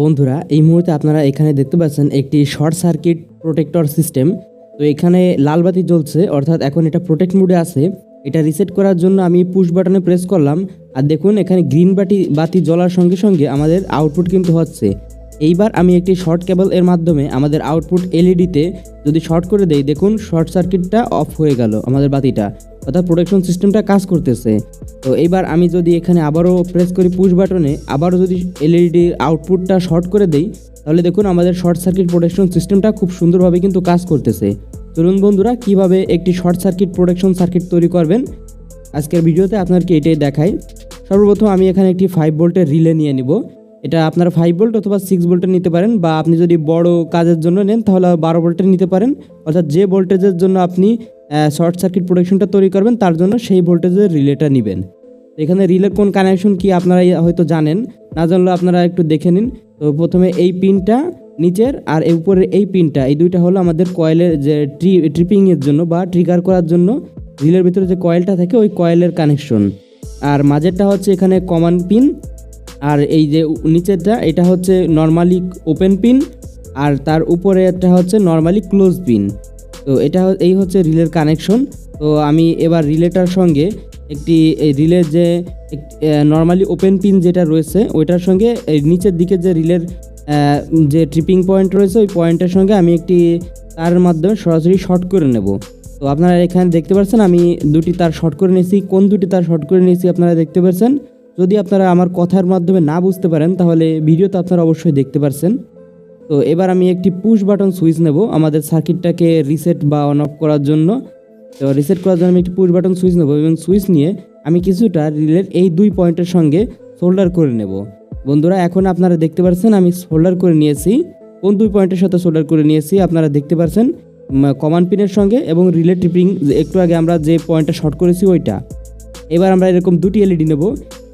বন্ধুরা এই মুহূর্তে আপনারা এখানে দেখতে পাচ্ছেন একটি শর্ট সার্কিট প্রোটেক্টর সিস্টেম। তো এখানে লাল বাতি জ্বলছে, অর্থাৎ এখন এটা প্রোটেক্ট মোডে আছে। এটা রিসেট করার জন্য আমি পুশ বাটনে প্রেস করলাম, আর দেখুন এখানে গ্রিন বাতি জ্বলার সঙ্গে সঙ্গে আমাদের আউটপুট কিন্তু হচ্ছে। এইবার আমি একটি শর্ট কেবল এর মাধ্যমে আমাদের আউটপুট এলইডিতে যদি শর্ট করে দেই, দেখুন শর্ট সার্কিটটা অফ হয়ে গেল, আমাদের বাতিটা অর্থাৎ প্রোটেকশন সিস্টেমটা কাজ করতেছে। তো এইবার আমি যদি এখানে আবারও প্রেস করি পুশ বাটনে, আবারও যদি এলইডির আউটপুটটা শর্ট করে দেই, তাহলে দেখুন আমাদের শর্ট সার্কিট প্রোটেকশন সিস্টেমটা খুব সুন্দরভাবে কিন্তু কাজ করতেছে। চলুন বন্ধুরা, কিভাবে একটি শর্ট সার্কিট প্রোটেকশন সার্কিট তৈরি করবেন আজকের ভিডিওতে আপনাদেরকে এটাই দেখাই। সর্বপ্রথম আমি এখানে একটি 5 ভোল্টের রিলে নিয়ে নিব। এটা আপনারা 5 ভোল্ট অথবা 6 ভোল্টের নিতে পারেন, বা আপনি যদি বড় কাজের জন্য নেন তাহলে 12 ভোল্টের নিতে পারেন। অর্থাৎ যে ভোল্টেজের জন্য আপনি শর্ট সার্কিট প্রোটেকশনটা তৈরি করবেন তার জন্য সেই ভোল্টেজের রিলেটা নেবেন। এখানে রিলের কোন কানেকশন কি আপনারা হয়তো জানেন, না জানলেও আপনারা একটু দেখে নিন। তো প্রথমে এই পিনটা নিচের আর এই উপরের এই পিনটা, এই দুইটা হলো আমাদের কয়েলের যে ট্রিপিংয়ের জন্য বা ট্রিগার করার জন্য রিলের ভিতরে যে কয়েলটা থাকে ওই কয়েলের কানেকশন। আর মাঝেরটা হচ্ছে এখানে কমন পিন, আর এই যে নিচেরটা এটা হচ্ছে নর্মালি ওপেন পিন, আর তার উপরে একটা হচ্ছে নর্মালি ক্লোজ পিন। তো এই হচ্ছে রিলের কানেকশন। তো আমি এবার রিলেটার সঙ্গে একটি এই রিলের যে নর্মালি ওপেন পিন যেটা রয়েছে ওইটার সঙ্গে এই নিচের দিকে যে রিলের যে ট্রিপিং পয়েন্ট রয়েছে ওই পয়েন্টের সঙ্গে আমি একটি তারের মাধ্যমে সরাসরি শর্ট করে নেব। তো আপনারা এখানে দেখতে পাচ্ছেন আমি দুটি তার শর্ট করে নিয়েছি। কোন দুটি তার শর্ট করে নিয়েছি আপনারা দেখতে পাচ্ছেন। যদি আপনারা আমার কথার মাধ্যমে না বুঝতে পারেন তাহলে ভিডিওতে আপনারা অবশ্যই দেখতে পাচ্ছেন। তো এবার আমি একটি পুশ বাটন সুইচ নেব আমাদের সার্কিটটাকে রিসেট বা অন অফ করার জন্য। তো রিসেট করার জন্য আমি একটি পুশ বাটন সুইচ নেব, এবং সুইচ নিয়ে আমি কিছুটা রিলের এই দুই পয়েন্টের সঙ্গে সোল্ডার করে নেব। বন্ধুরা এখন আপনারা দেখতে পাচ্ছেন আমি সোল্ডার করে নিয়েছি। কোন দুই পয়েন্টের সাথে সোল্ডার করে নিয়েছি আপনারা দেখতে পাচ্ছেন, কমান পিনের সঙ্গে এবং রিলে ট্রিপিং একটু আগে আমরা যে পয়েন্টটা শর্ট করেছি ওইটা। এবার আমরা এরকম দুটি এলইডি নেব।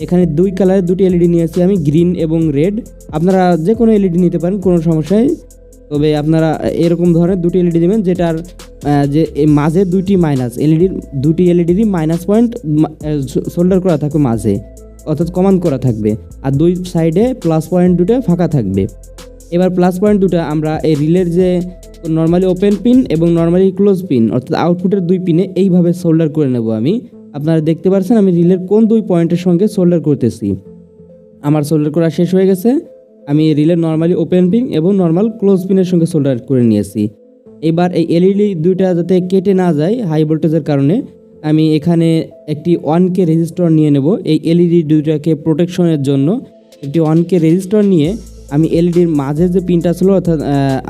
এখানে দুই কালারের দুটি এলইডি নিয়েছি আমি, গ্রিন এবং রেড। আপনারা যে কোনো এলইডি নিতে পারেন, কোনো সমস্যায়। তবে আপনারা এরকম ধরনের দুটি এলইডি নেবেন যেটার যে মাঝে দুটি মাইনাস দুটি এলইডিরই মাইনাস পয়েন্ট সোল্ডার করা থাকবে মাঝে, অর্থাৎ কমান করা থাকবে, আর দুই সাইডে প্লাস পয়েন্ট দুটো ফাঁকা থাকবে। এবার প্লাস পয়েন্ট দুটো আমরা এই রিলের যে নর্মালি ওপেন পিন এবং নর্মালি ক্লোজ পিন অর্থাৎ আউটপুটের দুই পিনে এইভাবে সোল্ডার করে নেব আমি। আপনারা দেখতে পাচ্ছেন আমি রিলের কোন দুই পয়েন্টের সঙ্গে সোল্ডার করতেছি। আমার সোল্ডার করা শেষ হয়ে গেছে। আমি রিলের নর্মালি ওপেন পিন এবং নর্মাল ক্লোজ পিনের সঙ্গে সোল্ডার করে নিয়েছি। এবার এই এলইডি দুইটা যাতে কেটে না যায় হাই ভোল্টেজের কারণে, আমি এখানে একটি 1K রেজিস্টর নিয়ে নেব। এই এলইডি দুইটাকে প্রোটেকশনের জন্য একটি 1K রেজিস্টর নিয়ে আমি এলইডির মাঝে যে পিনটা ছিল, অর্থাৎ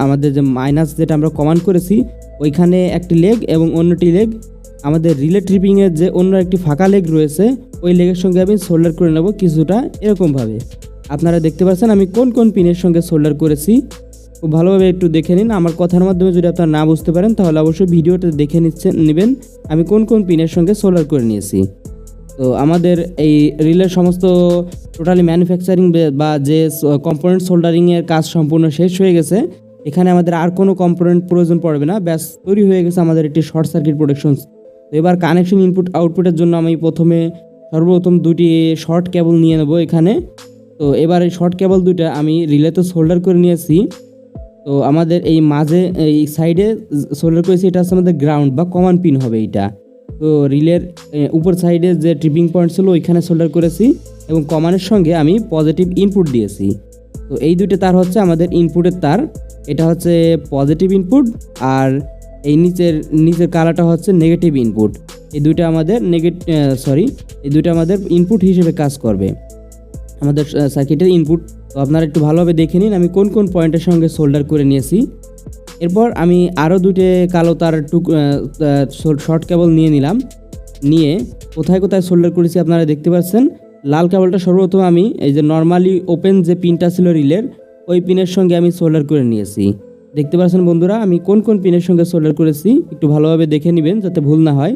আমাদের যে মাইনাস যেটা আমরা কমান্ড করেছি ওইখানে একটি লেগ এবং অন্যটি লেগ আমাদের রিলে ট্রিপিংয়ের যে অন্য একটি ফাঁকা লেগ রয়েছে ওই লেগের সঙ্গে আমি সোল্ডার করে নেব কিছুটা এরকমভাবে। আপনারা দেখতে পাচ্ছেন আমি কোন কোন পিনের সঙ্গে সোল্ডার করেছি, খুব ভালোভাবে একটু দেখে নিন। আমার কথার মাধ্যমে যদি আপনারা না বুঝতে পারেন তাহলে অবশ্যই ভিডিওটা দেখে নেবেন আমি কোন কোন পিনের সঙ্গে সোল্ডার করে নিয়েছি। তো আমাদের এই রিলের সমস্ত টোটালি ম্যানুফ্যাকচারিং বা যে কম্পোনেন্ট সোল্ডারিংয়ের কাজ সম্পূর্ণ শেষ হয়ে গেছে। এখানে আমাদের আর কোনো কম্পোনেন্ট প্রয়োজন পড়বে না, ব্যাস তৈরি হয়ে গেছে আমাদের একটি শর্ট সার্কিট প্রোটেকশন। তো এবার কানেকশন ইনপুট আউটপুটের জন্য আমি সর্বপ্রথম দুটি শর্ট কেবল নিয়ে নেব এখানে। তো এবার এই শর্ট কেবল দুইটা আমি রিলেতে সোল্ডার করে নিয়েছি। তো আমাদের এই মাঝে এই সাইডে সোল্ডার করেছি, এটা হচ্ছে আমাদের গ্রাউন্ড বা কমন পিন হবে এইটা। তো রিলের উপর সাইডে যে ট্রিপিং পয়েন্ট ছিল ওইখানে সোল্ডার করেছি, এবং কমানের সঙ্গে আমি পজিটিভ ইনপুট দিয়েছি। তো এই দুটো তার হচ্ছে আমাদের ইনপুটের তার। এটা হচ্ছে পজিটিভ ইনপুট, আর এই নিচের কালারটা হচ্ছে নেগেটিভ ইনপুট। এই দুটো আমাদের আমাদের ইনপুট হিসেবে কাজ করবে আমাদের সার্কিটের ইনপুট। তো আপনারা একটু ভালোভাবে দেখে নিন আমি কোন কোন পয়েন্টের সঙ্গে সোল্ডার করে নিয়েছি। এরপর আমি আরও দুটো কালো তার শর্ট কেবল নিয়ে নিলাম। নিয়ে কোথায় কোথায় সোল্ডার করেছি আপনারা দেখতে পাচ্ছেন। লাল কেবলটা সর্বপ্রথম আমি এই যে নর্মালি ওপেন যে পিনটা ছিল রিলের ওই পিনের সঙ্গে আমি সোল্ডার করে নিয়েছি। দেখতে পাচ্ছেন বন্ধুরা আমি কোন কোন পিনের সঙ্গে সোল্ডার করেছি, একটু ভালোভাবে দেখে নেবেন যাতে ভুল না হয়।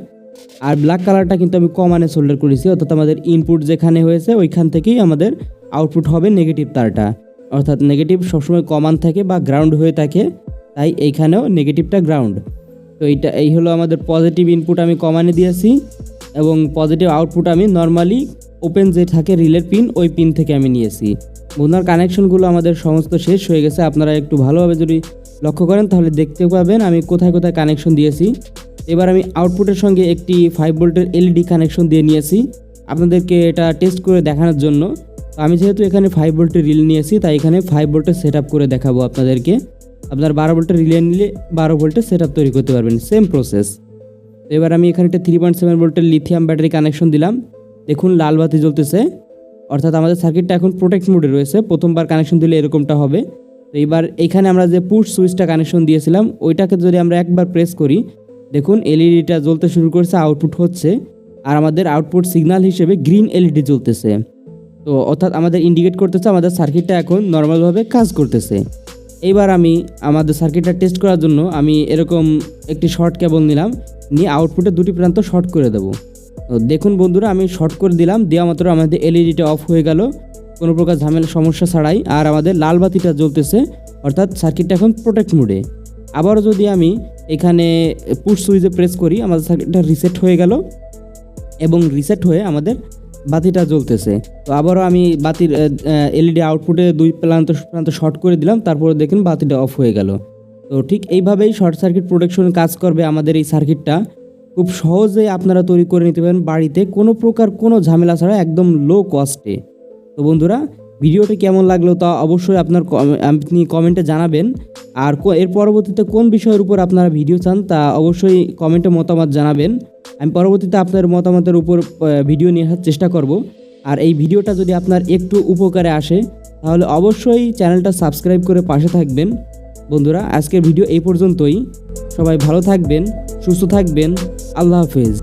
আর ব্ল্যাক কালারটা কিন্তু আমি কমানে সোল্ডার করেছি, অর্থাৎ আমাদের ইনপুট যেখানে হয়েছে ওইখান থেকেই আমাদের আউটপুট হবে নেগেটিভ তারটা, অর্থাৎ নেগেটিভ সবসময় কমান থাকে বা গ্রাউন্ড হয়ে থাকে, তাই এইখানেও নেগেটিভটা গ্রাউন্ড। তো এই হলো আমাদের পজিটিভ ইনপুট আমি কমানে দিয়েছি, এবং পজিটিভ আউটপুট আমি নর্মালি ওপেন যে থাকে রিলের পিন, ওই পিন থেকে আমি নিয়েছি। বন্ধুরা কানেকশনগুলো আমাদের সমস্ত শেষ হয়ে গেছে। আপনারা একটু ভালোভাবে যদি লক্ষ্য করেন তাহলে দেখতে পাবেন আমি কোথায় কোথায় কানেকশন দিয়েছি। এবার আমি আউটপুটের সঙ্গে একটি 5 ভোল্টের এলইডি কানেকশন দিয়ে নিয়েছি আপনাদেরকে এটা টেস্ট করে দেখানোর জন্য। আমি যেহেতু এখানে 5 ভোল্টের রিলে নিয়েছি তাই এখানে 5 ভোল্টের সেট করে দেখাবো আপনাদেরকে। আপনার 12 ভোল্টের রিলে নিলে 12 ভোল্টের সেট তৈরি করতে পারবেন, সেম প্রসেস। তো এবার আমি এখানে একটা 3.7 ভোল্টের লিথিয়াম ব্যাটারি কানেকশন দিলাম। দেখুন লাল বাতি জ্বলতেছে, অর্থাৎ আমাদের সার্কিটটা এখন প্রোটেক্ট মোডে রয়েছে। প্রথমবার কানেকশন দিলে এরকমটা হবে। তো এবার এখানে আমরা যে পুশ সুইচটা কানেকশন দিয়েছিলাম ওইটাকে যদি আমরা একবার প্রেস করি, দেখুন এলইডিটা জ্বলতে শুরু করেছে, আউটপুট হচ্ছে। আর আমাদের আউটপুট সিগন্যাল হিসেবে গ্রিন এলইডি জ্বলতেছে। তো অর্থাৎ আমাদের ইন্ডিকেট করতেছে আমাদের সার্কিটটা এখন নর্মালভাবে কাজ করতেছে। এইবার আমি আমাদের সার্কিটটা টেস্ট করার জন্য আমি এরকম একটি শর্ট কেবল নিলাম, নিয়ে আউটপুটে দুটি প্রান্ত শর্ট করে দেবো। তো দেখুন বন্ধুরা আমি শর্ট করে দিলাম, দেওয়া মাত্র আমাদের এলইডিটা অফ হয়ে গেল কোনো প্রকার ঝামেলা সমস্যা ছাড়াই। আর আমাদের লাল বাতিটা জ্বলতেছে, অর্থাৎ সার্কিটটা এখন প্রোটেক্ট মোডে। আবারও যদি আমি এখানে পুশ সুইচে প্রেস করি আমাদের সার্কিটটা রিসেট হয়ে গেল এবং রিসেট হয়ে আমাদের বাতিটা জ্বলতেছে। তো আবারও আমি বাতির এলইডি আউটপুটে দুই প্রান্ত শর্ট করে দিলাম, তারপরে দেখুন বাতিটা অফ হয়ে গেল। তো ঠিক এইভাবেই শর্ট সার্কিট প্রোটেকশন কাজ করবে আমাদের এই সার্কিটটা। খুব সহজে আপনারা তৈরি করে নিতে পারেন বাড়িতে, কোনো প্রকার কোনো ঝামেলা ছাড়া, একদম লো কস্টে। তো বন্ধুরা ভিডিওটি কেমন লাগলো তা অবশ্যই আপনি কমেন্টে জানাবেন। আর এর পরবর্তীতে কোন বিষয়ের উপর আপনারা ভিডিও চান তা অবশ্যই কমেন্টে মতামত জানাবেন। আমি পরবর্তীতে আপনার মতামতের উপর ভিডিও নিয়ে আসার চেষ্টা করব। আর এই ভিডিওটা যদি আপনার একটু উপকারে আসে তাহলে অবশ্যই চ্যানেলটা সাবস্ক্রাইব করে পাশে থাকবেন। বন্ধুরা আজকের ভিডিও এই পর্যন্তই। সবাই ভালো থাকবেন, সুস্থ থাকবেন। আল্লাহ হাফেজ।